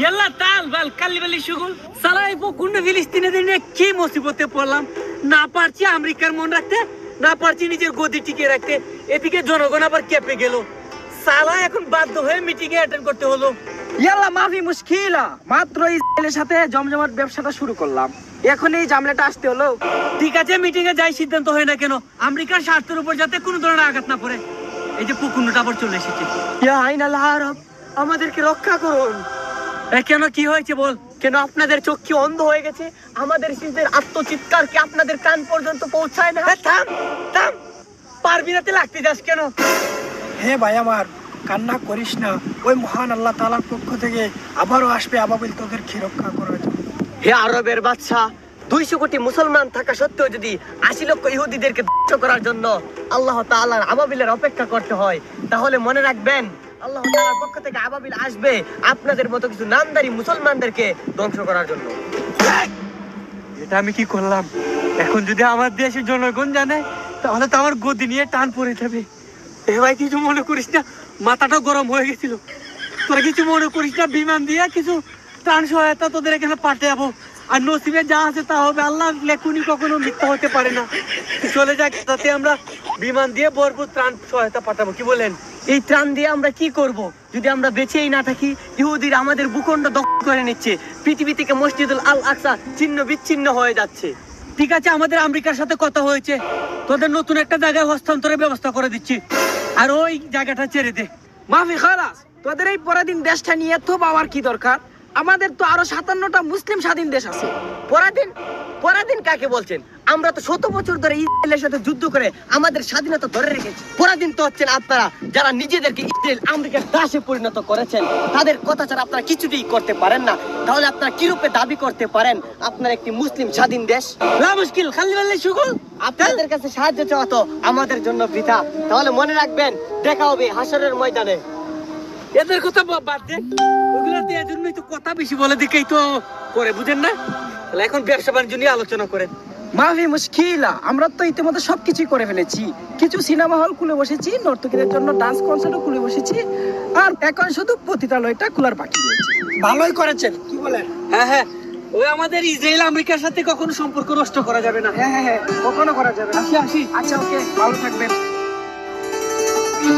ইয়াল্লা তাল বাল কালিবালি শুগুল সালাই কুন্ড ফিলিস্তিনে দিনে কি মুসিবতে পড়লাম। না পারছি আমেরিকার মন রাখতে, না পারছি নিজের গদি টিকে রাখতে, এদিকে জনগণ আবার কেঁপে গেল। সালা এখন বাধ্য হয়ে মিটিং এ অ্যাটেন্ড করতে হলো। ইয়াল্লা মাফি মুশকিলা, মাত্র ইসরায়েলের সাথে জমজমাট ব্যবসাটা শুরু করলাম, এখন এই ঝামেলাটা আসতে হলো। ঠিক আছে, মিটিং এ যাই সিদ্ধান্ত হয় না কেন, আমেরিকার স্বার্থের উপর যাতে কোনো ধরনের আঘাত না পড়ে। এই যে পুকুন্ডটা আবার চলে এসেছে। ইয়া আইনাল আরব, আমাদেরকে রক্ষা করুন। কেন, কি হয়েছে বল? কেন আপনাদের চোখ কি অন্ধ হয়ে গেছে? আমাদের শিশুদের আত্মচিৎকার কি আপনাদের কান পর্যন্ত পৌঁছায় না? থাম থাম, পারবি না তে লাগতে যাস কেন? হে ভাই আমার, কান্না করিস না, ওই মহান আল্লাহ তাআলার পক্ষ থেকে আবারও আসবে আবাবিল তোদেরকে রক্ষা করার জন্য। হে আরবের বাদশা, 200 কোটি মুসলমান থাকা সত্ত্বেও যদি 80 লক্ষ ইহুদিদেরকে ধ্বংস করার জন্য আল্লাহ তাআলার আবাবিলের অপেক্ষা করতে হয়, তাহলে মনে রাখবেন আল্লাহ তাআলার পক্ষ থেকে আবাবিল আসবে আপনাদের মতো কিছু নামদারি মুসলমানদেরকে ধ্বংস করার জন্য। এটা আমি কি করলাম? এখন যদি আমার দেশের জনগণ জানে তাহলে তো আমার গদি নিয়ে টান পড়ে যাবে। এ ভাই কিছু মনে করিস না, মাথাটা গরম হয়ে গেছিল। তোরা কিছু মনে করিস না, বিমান দিয়ে কিছু ত্রাণ সহায়তা তোদের এখানে পাঠাবো। আর নসিবে যা আছে তা হবে, আল্লাহ লেখুনি কখনো মিথ্যা হতে পারে না। চলে যাক, তাতে আমরা বিমান দিয়ে ভরপুর ত্রাণ সহায়তা পাঠাবো, কি বলেন? এই ত্রাণ দিয়ে আমরা কি করব যদি আমরা বেঁচেই না থাকি? ইহুদিরা আমাদের ভূখণ্ড দখল করে নিচ্ছে, পৃথিবী থেকে মসজিদুল আল আকসা ছিন্ন বিচ্ছিন্ন হয়ে যাচ্ছে। ঠিক আছে, আমাদের আমেরিকার সাথে কথা হয়েছে, তোদের নতুন একটা জায়গায় হস্তান্তরের ব্যবস্থা করে দিচ্ছি, আর ওই জায়গাটা ছেড়ে দে। মাফি খালাস, তোদের এই পরাধীন দেশটা নিয়ে তো পাওয়ার কি দরকার? আমাদের তো আরো 57টা মুসলিম স্বাধীন দেশ আছে। পরাধীন পরাধীন কাকে বলছেন? আমরা তো 100 বছর ধরে ইসরায়েলের সাথে যুদ্ধ করে আমাদের স্বাধীনতা ধরে রেখেছি। পরাধীন তো হচ্ছেন আপনারা, যারা নিজেদেরকে ইসরায়েল আমেরিকার দাসে পরিণত করেছেন। তাদের কথা ছাড়া আপনারা কিছুতেই করতে পারেন না। তাহলে আপনারা কি রূপে দাবি করতে পারেন আপনার একটি মুসলিম স্বাধীন দেশ? লা মুশকিল, খালি বললে শুগুল। আপনাদের কাছে সাহায্য চাওয়া তো আমাদের জন্য বৃথা। তাহলে মনে রাখবেন, দেখা হবে হাসরের ময়দানে। এদের কথা বাদ দেন, ওগুলাতে এজন্যই তো কথা বেশি বলে দিকেই তো করে, বুঝেন না? তাহলে এখন ব্যবসা বাণিজ্য নিয়ে আলোচনা করেন। মাফি মুশকিলা, আমরা তো ইতিমধ্যে সবকিছুই করে ফেলেছি। কিছু সিনেমা হল খুলে বসেছি, নর্তকীদের জন্য ডান্স কনসার্টও খুলে বসেছি, আর এখন শুধু পতিতালয়টা খোলার বাকি রয়েছে। ভালোই করেছেন, কি বলেন? হ্যাঁ হ্যাঁ, ওই আমাদের ইসরায়েল আমেরিকার সাথে কখনো সম্পর্ক নষ্ট করা যাবে না। হ্যাঁ হ্যাঁ হ্যাঁ, কখনো করা যাবে না। আসি আসি। আচ্ছা ওকে, ভালো থাকবেন।